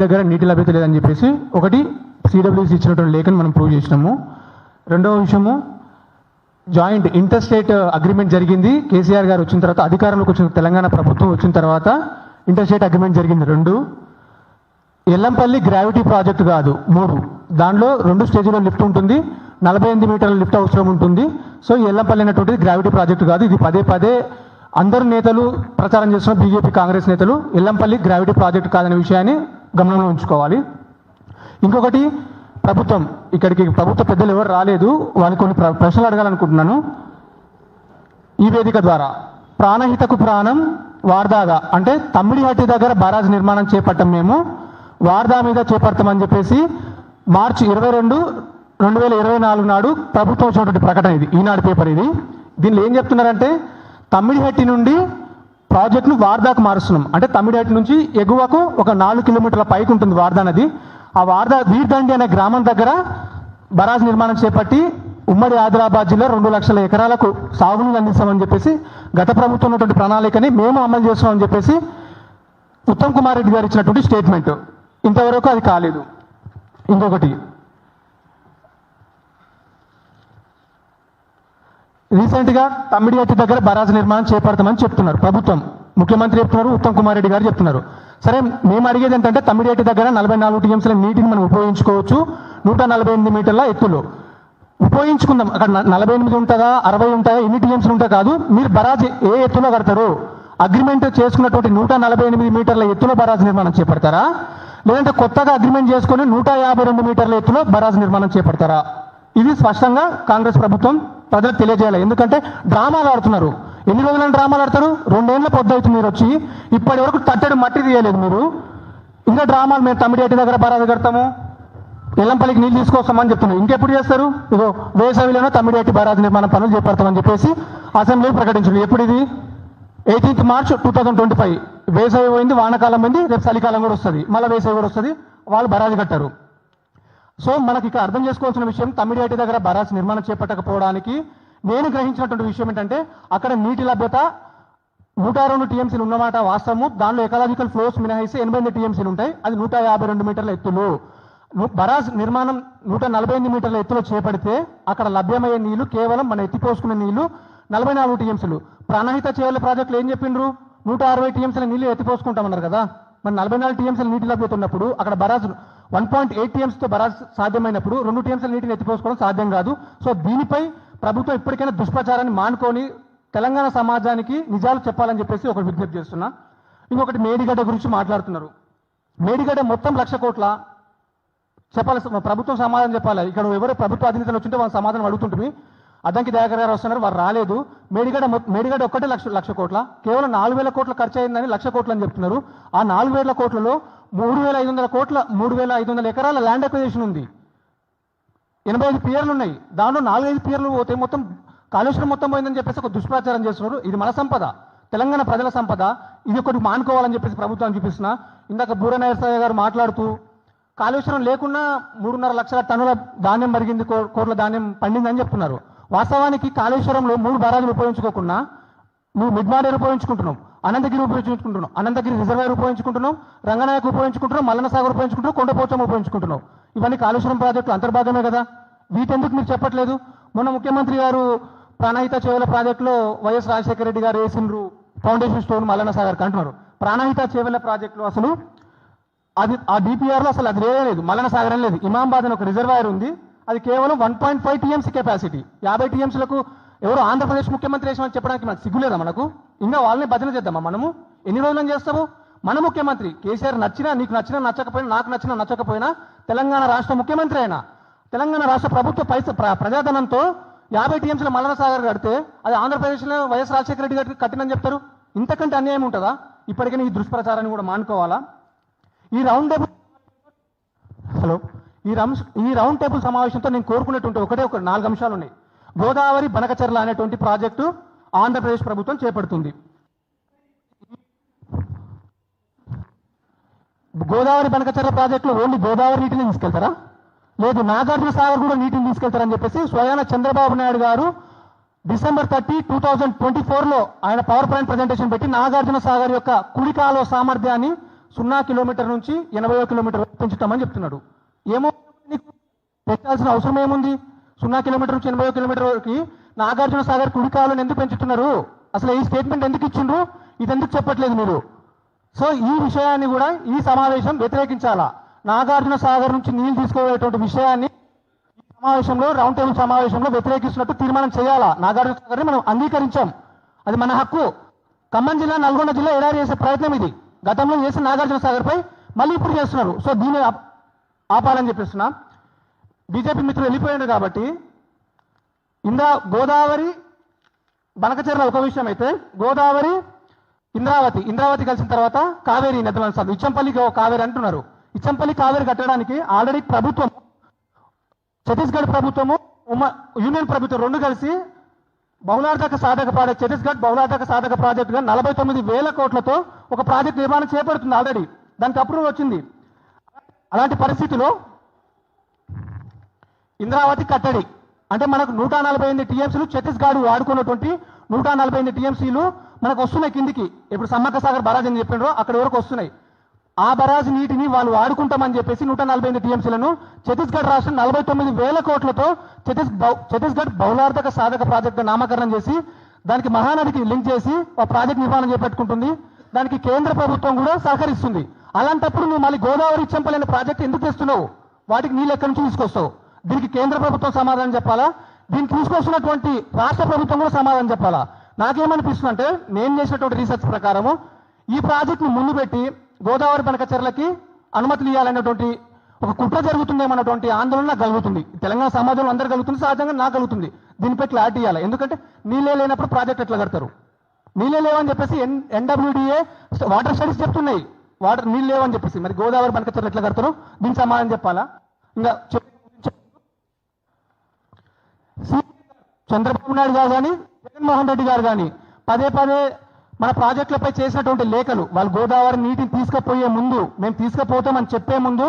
దగ్గర నీటి లభ్యత లేదని చెప్పేసి ఒకటి సిడబ్ల్యూసి ఇచ్చినటువంటి లేఖను మనం ప్రూవ్ చేసినాము. రెండవ విషయము జాయింట్ ఇంటర్ స్టేట్ అగ్రిమెంట్ జరిగింది. కేసీఆర్ గారు వచ్చిన తర్వాత అధికారంలోకి వచ్చిన తెలంగాణ ప్రభుత్వం వచ్చిన తర్వాత ఇంటర్ స్టేట్ అగ్రిమెంట్ జరిగింది. 2 ఎల్లంపల్లి గ్రావిటీ ప్రాజెక్టు కాదు 3 దానిలో 2 స్టేజ్లో లిఫ్ట్ ఉంటుంది, 48 మీటర్ల లిఫ్ట్ అవసరం ఉంటుంది. సో ఈ ఎల్లంపల్లి అనేటువంటిది గ్రావిటీ ప్రాజెక్టు కాదు. ఇది పదే అందరు నేతలు ప్రచారం చేస్తున్న బీజేపీ కాంగ్రెస్ నేతలు ఎల్లంపల్లి గ్రావిటీ ప్రాజెక్టు కాదనే విషయాన్ని గమనంలో ఉంచుకోవాలి. ఇంకొకటి ఇక్కడికి ప్రభుత్వ పెద్దలు ఎవరు రాలేదు, వాళ్ళకి కొన్ని ప్రశ్నలు అడగాలనుకుంటున్నాను ఈ వేదిక ద్వారా. ప్రాణహితకు ప్రాణం వార్దాగా అంటే తమ్మిడిహట్టి దగ్గర బరాజ్ నిర్మాణం చేపట్టాం, మేము వార్దా మీద చేపడతామని చెప్పేసి మార్చి 22, 2024 నాడు ప్రభుత్వం వచ్చినటువంటి ప్రకటన. ఇది ఈనాడు పేపర్. దీనిలో ఏం చెప్తున్నారంటే తమ్మిడిహట్టి నుండి ప్రాజెక్టును వార్దాకు మారుస్తున్నాం. అంటే తమ్మిడిహట్టి నుంచి ఎగువకు ఒక 4 కిలోమీటర్ల పైకి ఉంటుంది వార్దా నది. ఆ వార్దా వీర్దండి అనే గ్రామం దగ్గర బరాజ్ నిర్మాణం చేపట్టి ఉమ్మడి ఆదిలాబాద్ జిల్లా 2 లక్షల ఎకరాలకు సాగునీళ్ళు అందిస్తామని చెప్పేసి గత ప్రభుత్వం ఉన్నటువంటి ప్రణాళికని మేము అమలు చేస్తున్నామని చెప్పేసి ఉత్తమ్ కుమార్ రెడ్డి గారు ఇచ్చినటువంటి స్టేట్మెంట్. ఇంతవరకు అది కాలేదు. ఇంకొకటి రీసెంట్గా తమ్మిడిహట్టి దగ్గర బరాజ్ నిర్మాణం చేపడతామని చెప్తున్నారు ప్రభుత్వం, ముఖ్యమంత్రి చెప్తున్నారు, ఉత్తమ్ కుమార్ రెడ్డి గారు చెప్తున్నారు. సరే, మేము అడిగేది ఏంటంటే తమ్మిడిహట్టి దగ్గర 44 టీఎంసీల నీటిని మనం ఉపయోగించుకోవచ్చు 148 మీటర్ల ఎత్తులో ఉపయోగించుకుందాం. అక్కడ 48 ఉంటుందా 60 ఉంటాయా ఎన్ని టీఎంసీలు ఉంటాయి కాదు, మీరు బరాజ్ ఏ ఎత్తులో కడతారు? అగ్రిమెంట్ చేసుకున్నటువంటి 148 మీటర్ల ఎత్తులో బరాజ్ నిర్మాణం చేపడతారా, లేదంటే కొత్తగా అగ్రిమెంట్ చేసుకుని 152 మీటర్ల ఎత్తులో బరాజ్ నిర్మాణం చేపడతారా? ఇది స్పష్టంగా కాంగ్రెస్ ప్రభుత్వం ప్రజలకు తెలియజేయాలి. ఎందుకంటే డ్రామాలు ఆడుతున్నారు. ఎన్ని రోజులని డ్రామాలు ఆడతారు? 2 ఏళ్ళ పొద్దుతుంది మీరు వచ్చి ఇప్పటి వరకు తట్టడి మట్టి తీయలేదు మీరు. ఇంకా డ్రామాలు మేము తమ్మిడిహట్టి దగ్గర బరాజ్ కడతాము, ఎల్లంపల్లికి నీళ్ళు తీసుకొస్తామని చెప్తున్నారు. ఇంకెప్పుడు చేస్తారు? ఇదో వేసవిలోనే తమ్మిడిహట్టి బరాజ్ నిర్మాణ పనులు చేపడతామని చెప్పేసి అసెంబ్లీలో ప్రకటించారు. ఎప్పుడు ఇది? 18 మార్చ్ 2025. వేసవి పోయింది, వానకాలం పోయింది, రేపు చలికాలం కూడా వస్తుంది, మళ్ళీ వేసవి కూడా వస్తుంది, వాళ్ళు బరాజ్ కట్టారు. సో మనకి ఇక్కడ అర్థం చేసుకోవాల్సిన విషయం తమ్మిడిహట్టి దగ్గర బరాజ్ నిర్మాణం చేపట్టకపోవడానికి నేను గ్రహించినటువంటి విషయం ఏంటంటే అక్కడ నీటి లభ్యత 102 టీఎంసీలు ఉన్నమాట వాస్తవము. దానిలో ఎకలాజికల్ ఫ్లోస్ మినహాయిస్తే 88 టీఎంసీలు ఉంటాయి. అది 152 మీటర్ల ఎత్తులు. బరాజ్ నిర్మాణం 148 మీటర్ల ఎత్తులో చేపడితే అక్కడ లభ్యమయ్యే నీళ్లు కేవలం మన ఎత్తిపోసుకునే నీళ్లు 44 టీఎంసీలు. ప్రాణహిత చేవల ప్రాజెక్టులు ఏం చెప్పిండ్రు? 160 టీఎంసీల నీళ్లు ఎత్తిపోసుకుంటామన్నారు కదా. మరి 44 టీఎంసీల నీటి లభ్యత ఉన్నప్పుడు అక్కడ బరాజ్ 1.8 టీఎంసీతో బరాజ్ సాధ్యమైనప్పుడు 2 టీఎంసీల నీటిని ఎత్తిపోసుకోవడం సాధ్యం కాదు. సో దీనిపై ప్రభుత్వం ఇప్పటికైనా దుష్ప్రచారాన్ని మానుకొని తెలంగాణ సమాజానికి నిజాలు చెప్పాలని చెప్పేసి ఒక విజ్ఞప్తి చేస్తున్నా. ఇంకొకటి మేడిగడ్డ గురించి మాట్లాడుతున్నారు. మేడిగడ్డ మొత్తం 1,00,000 కోట్ల చెప్పాలి, ప్రభుత్వం సమాధానం చెప్పాలి. ఇక్కడ ఎవరు ప్రభుత్వ అధినేతలు వచ్చింటే వాళ్ళ సమాధానం అడుగుతుంటుంది. అద్దంకి దయాకర్ గారు వస్తున్నారు, వారు రాలేదు. మేడిగడ్డ ఒక్కటే 1,00,000 కోట్ల, కేవలం 4,000 కోట్ల ఖర్చు అయిందని 1,00,000 కోట్లు అని చెప్తున్నారు. ఆ 4,000 కోట్లలో 3,500 కోట్ల 3,500 ఎకరాల ల్యాండ్ అక్విజిషన్ ఉంది. 85 పియర్లు ఉన్నాయి. దానిలో 4-5 పియర్లు పోతే మొత్తం కాళేశ్వరం మొత్తం పోయిందని చెప్పేసి ఒక దుష్ప్రచారం చేస్తున్నారు. ఇది మన సంపద, తెలంగాణ ప్రజల సంపద. ఇది ఒకటి మానుకోవాలని చెప్పేసి ప్రభుత్వాన్ని చూపిస్తున్నా. ఇందాక బూరనాయర్ గారు మాట్లాడుతూ కాళేశ్వరం లేకుండా 3.5 లక్షల టన్నుల ధాన్యం మరిగింది, కోట్ల ధాన్యం పండిందని చెప్తున్నారు. వాస్తవానికి కాళేశ్వరంలో 3 బరాజులు ఉపయోగించుకోకుండా నువ్వు మిడ్మానేరు ఉపయోగించుకుంటున్నావు, అనంతగిరి ఉపయోగించుకుంటున్నావు, అనంతగిరి రిజర్వాయర్ ఉపయోగించుకుంటున్నావు, రంగనాయకు ఉపయోగించుకుంటున్నావు, మల్లన్న సాగర్ ఉపయోగించుకుంటున్నావు, కొండపోచమ్మ ఉపయోగించుకుంటున్నావు. ఇవన్నీ కాళేశ్వరం ప్రాజెక్టులు అంతర్భాగమే కదా. వీటెందుకు మీరు చెప్పట్లేదు? మొన్న ముఖ్యమంత్రి గారు ప్రాణహిత చేవల ప్రాజెక్టులో వైఎస్ రాజశేఖర రెడ్డి గారు వేసిండ్రు ఫౌండేషన్ స్టోన్ మల్లన్న సాగర్కి అంటున్నారు. ప్రాణహిత చేవల ప్రాజెక్టులో అసలు అది ఆ డిపిఆర్లో అసలు అది లేదు, మల్లన్న సాగర్ అని లేదు. ఇమాంబాద్ అని ఒక రిజర్వాయర్ ఉంది, అది కేవలం 1.5 టీఎంసీ కెపాసిటీ. 50 టీఎంసీలకు ఎవరు ఆంధ్రప్రదేశ్ ముఖ్యమంత్రి వేసామని చెప్పడానికి మనకు సిగ్గులేదా? మనకు ఇంకా వాళ్ళని భజన చేద్దామా? మనము ఎన్ని రోజులని చేస్తాము? మన ముఖ్యమంత్రి కేసీఆర్ నచ్చినా, నీకు నచ్చినా నచ్చకపోయినా, నాకు నచ్చినా నచ్చకపోయినా, తెలంగాణ రాష్ట్ర ముఖ్యమంత్రి అయినా తెలంగాణ రాష్ట్ర ప్రభుత్వ ప్రజాధనంతో 50 టీఎంసీల మల్లన్న సాగర్ కడితే అది ఆంధ్రప్రదేశ్లో వైఎస్ రాజశేఖర రెడ్డి గారికి కట్టినని చెప్తారు. ఇంతకంటే అన్యాయం ఉంటుందా? ఇప్పటికైనా ఈ దుష్ప్రచారాన్ని కూడా మానుకోవాలా? ఈ రౌండ్ టేబుల్ సమావేశంతో నేను కోరుకునేటువంటి ఒక 4 అంశాలు ఉన్నాయి. గోదావరి బనకచెర్ల అనేటువంటి ప్రాజెక్టు ఆంధ్రప్రదేశ్ ప్రభుత్వం చేపడుతుంది. గోదావరి బనకచెర్ల ప్రాజెక్టులో ఓన్లీ గోదావరి నీటిని తీసుకెళ్తారా? లేదు, నాగార్జున సాగర్ కూడా నీటిని తీసుకెళ్తారని చెప్పేసి స్వయాన చంద్రబాబు నాయుడు గారు December 30, 2024లో ఆయన పవర్ పాయింట్ ప్రజెంటేషన్ పెట్టి నాగార్జున సాగర్ యొక్క కుడి కాలువ సామర్థ్యాన్ని 0 కిలోమీటర్ నుంచి 80 కిలోమీటర్ వరకు పెంచుతామని చెప్తున్నాడు. ఏమో నీకు పెంచాల్సిన అవసరం ఏముంది? 0 కిలోమీటర్ నుంచి 80 కిలోమీటర్ వరకు నాగార్జున సాగర్ కుడి కాలువను ఎందుకు పెంచుతున్నారు? అసలు ఈ స్టేట్మెంట్ ఎందుకు ఇచ్చిండ్రు? ఇది ఎందుకు చెప్పట్లేదు మీరు? సో ఈ విషయాన్ని కూడా ఈ సమావేశం వ్యతిరేకించాలా. నాగార్జున సాగర్ నుంచి నీళ్లు తీసుకోబోయేటువంటి విషయాన్ని ఈ సమావేశంలో రౌండ్ టేబుల్ సమావేశంలో వ్యతిరేకిస్తున్నట్టు తీర్మానం చేయాలా. నాగార్జున సాగర్ని మనం అంగీకరించాం, అది మన హక్కు. ఖమ్మం జిల్లా, నల్గొండ జిల్లా ఎడారి చేసే ప్రయత్నం ఇది. గతంలో చేసిన నాగార్జున సాగర్ పై మళ్ళీ ఇప్పుడు చేస్తున్నారు. సో దీన్ని ఆపాలని చెప్పేస్తున్నా. బీజేపీ మిత్రులు వెళ్ళిపోయారు కాబట్టి గోదావరి బనకచెర్ల ఒక విషయం అయితే, గోదావరి ఇంద్రావతి కలిసిన తర్వాత కావేరి నది వలసలు ఇచ్చంపల్లికి కావేరి అంటున్నారు. ఇచ్చంపల్లి కావేరి కట్టడానికి ఆల్రెడీ ప్రభుత్వం, ఛత్తీస్గఢ్ ప్రభుత్వము యూనియన్ ప్రభుత్వం రెండు కలిసి బహుళార్థక సాధక ప్రాజెక్ట్, ఛత్తీస్గఢ్ బహుళార్థక సాధక ప్రాజెక్టుగా 49,000 కోట్లతో ఒక ప్రాజెక్ట్ నిర్మాణం చేపడుతుంది. ఆల్రెడీ దానికి అప్రూవల్ వచ్చింది. అలాంటి పరిస్థితిలో ఇంద్రావతి కట్టడి అంటే మనకు 148 టీఎంసీలు ఛత్తీస్గఢ్ వాడుకున్నటువంటి 148 టీఎంసీలు మనకు వస్తున్నాయి కిందికి. ఇప్పుడు సమ్మక్క సాగర్ బరాజ్ అని చెప్పిండ్రో అక్కడ వరకు వస్తున్నాయి. ఆ బరాజ్ నీటిని వాళ్ళు వాడుకుంటామని చెప్పేసి 148 టీఎంసీలను ఛత్తీస్గఢ్ రాష్ట్రం 49,000 కోట్లతో ఛత్తీస్గఢ్ బహుళార్థక సాధక ప్రాజెక్టు నామకరణం చేసి దానికి మహానదికి లింక్ చేసి ఆ ప్రాజెక్ట్ నిర్మాణం చేపట్టుకుంటుంది. దానికి కేంద్ర ప్రభుత్వం కూడా సహకరిస్తుంది. అలాంటప్పుడు నువ్వు మళ్ళీ గోదావరి ఇచ్చంపల్లి అనే ప్రాజెక్ట్ ఎందుకు తెస్తున్నావు? వాటికి నీళ్ళు ఎక్కడి నుంచి తీసుకొస్తావు? దీనికి కేంద్ర ప్రభుత్వం సమాధానం చెప్పాలా, దీన్ని తీసుకొస్తున్నటువంటి రాష్ట్ర ప్రభుత్వం కూడా సమాధానం చెప్పాలా. నాకేమనిపిస్తుంది అంటే, నేను చేసినటువంటి రీసెర్చ్ ప్రకారము ఈ ప్రాజెక్టును ముందు పెట్టి గోదావరి బనకచెర్లకి అనుమతులు ఇవ్వాలనేటువంటి ఒక కుట్ర జరుగుతుందేమన్నటువంటి ఆందోళన నాకు కలుగుతుంది. తెలంగాణ సమాజంలో అందరూ కలుగుతుంది, సహజంగా నాకు కలుగుతుంది. దీనిపై క్లారిటీ ఇవ్వాలి. ఎందుకంటే నీళ్ళే లేనప్పుడు ప్రాజెక్ట్ ఎట్లా కడతారు? నీళ్ళే లేవని చెప్పేసి ఎన్డబ్ల్యూడిఏ వాటర్ స్టడీస్ చెప్తున్నాయి, నీళ్ళు లేవని చెప్పేసి. మరి గోదావరి బనకచెర్ల ఎట్లా కడతారు? దీనికి సమాధానం చెప్పాలా. ఇంకా చంద్రబాబు నాయుడు గారు కానీ జగన్మోహన్ రెడ్డి గారు కానీ పదే మన ప్రాజెక్టులపై చేసినటువంటి లేఖలు, వాళ్ళు గోదావరి నీటిని తీసుకుపోయే ముందు, మేము తీసుకుపోతామని చెప్పే ముందు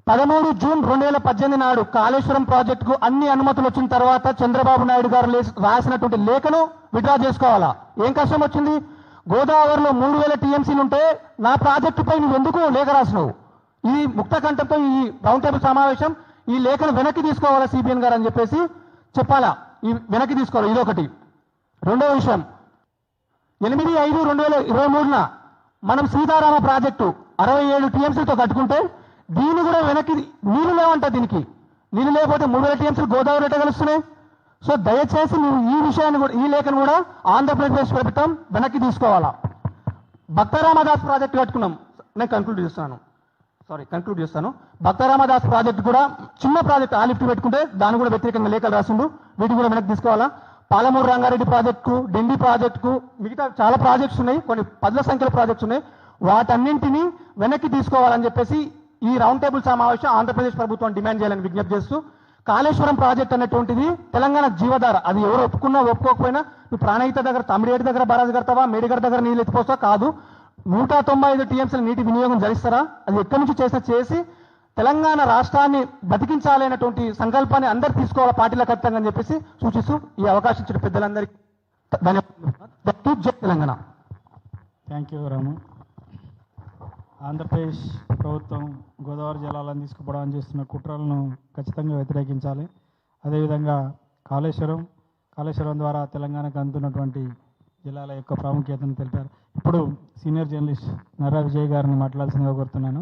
13 జూన్ 2018 నాడు కాళేశ్వరం ప్రాజెక్టుకు అన్ని అనుమతులు వచ్చిన తర్వాత చంద్రబాబు నాయుడు గారు రాసినటువంటి లేఖను విత్డ్రా చేసుకోవాలా. ఏం కష్టం వచ్చింది? గోదావరిలో 3,000 టీఎంసీలు ఉంటే నా ప్రాజెక్టుపై నువ్వు ఎందుకు లేఖ రాసినావు? ఈ ముక్త కంఠంతో ఈ రౌండ్ టేబుల్ సమావేశం ఈ లేఖను వెనక్కి తీసుకోవాలా సిబిఎన్ గారు అని చెప్పేసి చెప్పాలా. ఈ వెనక్కి తీసుకోవాలి. ఇదొకటి. రెండో విషయం, 8/5/2023 మనం సీతారామ ప్రాజెక్టు 67 టీఎంసీలతో కట్టుకుంటే దీన్ని కూడా వెనక్కి, నీళ్లు లేవంట. దీనికి నీళ్లు లేకపోతే 3,000 టీఎంసీలు గోదావరి ఎట్లా కలుస్తున్నాయి? సో దయచేసి నువ్వు ఈ విషయాన్ని కూడా, ఈ లేఖను కూడా ఆంధ్రప్రదేశ్ ప్రభుత్వం వెనక్కి తీసుకోవాలా. భక్తరామదాస్ ప్రాజెక్టు కట్టుకున్నాం. నేను కంక్లూడ్ చేస్తాను. భక్తరామదాస్ ప్రాజెక్టు కూడా చిన్న ప్రాజెక్ట్, ఆ లిఫ్ట్ పెట్టుకుంటే దాన్ని కూడా వ్యతిరేకంగా లేఖలు రాసిండు. వీటిని కూడా వెనక్కి తీసుకోవాలా. పాలమూరు రంగారెడ్డి ప్రాజెక్టుకు, డిండి ప్రాజెక్టుకు, మిగతా చాలా ప్రాజెక్ట్స్ ఉన్నాయి, కొన్ని 10ల సంఖ్యలో ప్రాజెక్ట్స్ ఉన్నాయి. వాటన్నింటినీ వెనక్కి తీసుకోవాలని చెప్పేసి ఈ రౌండ్ టేబుల్ సమావేశం ఆంధ్రప్రదేశ్ ప్రభుత్వం డిమాండ్ చేయాలని విజ్ఞప్తి చేస్తూ, కాళేశ్వరం ప్రాజెక్ట్ అనేటువంటిది తెలంగాణ జీవధార. అది ఎవరు ఒప్పుకున్నా ఒప్పుకోకపోయినా, నువ్వు ప్రాణహిత దగ్గర తమిళేటి దగ్గర బరాజు కడతావా, మేడిగడ్డ దగ్గర నీళ్ళు ఎత్తిపోస్తావా? కాదు. 195 టీఎంసీల నీటి వినియోగం జరిస్తారా? అది ఎక్కడి నుంచి చేసి తెలంగాణ రాష్ట్రాన్ని బతికించాలనేటువంటి సంకల్పాన్ని అందరు తీసుకోవాలి పార్టీల ఖచ్చితంగా అని చెప్పేసి సూచిస్తూ ఈ అవకాశం ఇచ్చిన పెద్దలందరికీ ధన్యవాదాలు. జై తెలంగాణ. థ్యాంక్ యూ రాము. ఆంధ్రప్రదేశ్ ప్రభుత్వం గోదావరి జలాలను తీసుకుపోవడానికి చేస్తున్న కుట్రలను ఖచ్చితంగా వ్యతిరేకించాలి. అదేవిధంగా కాళేశ్వరం ద్వారా తెలంగాణకు అందుతున్నటువంటి జిల్లాల యొక్క ప్రాముఖ్యతను తెలిపారు. ఇప్పుడు సీనియర్ జర్నలిస్ట్ నర్రా విజయ్ గారిని మాట్లాడాల్సిందిగా కోరుతున్నాను.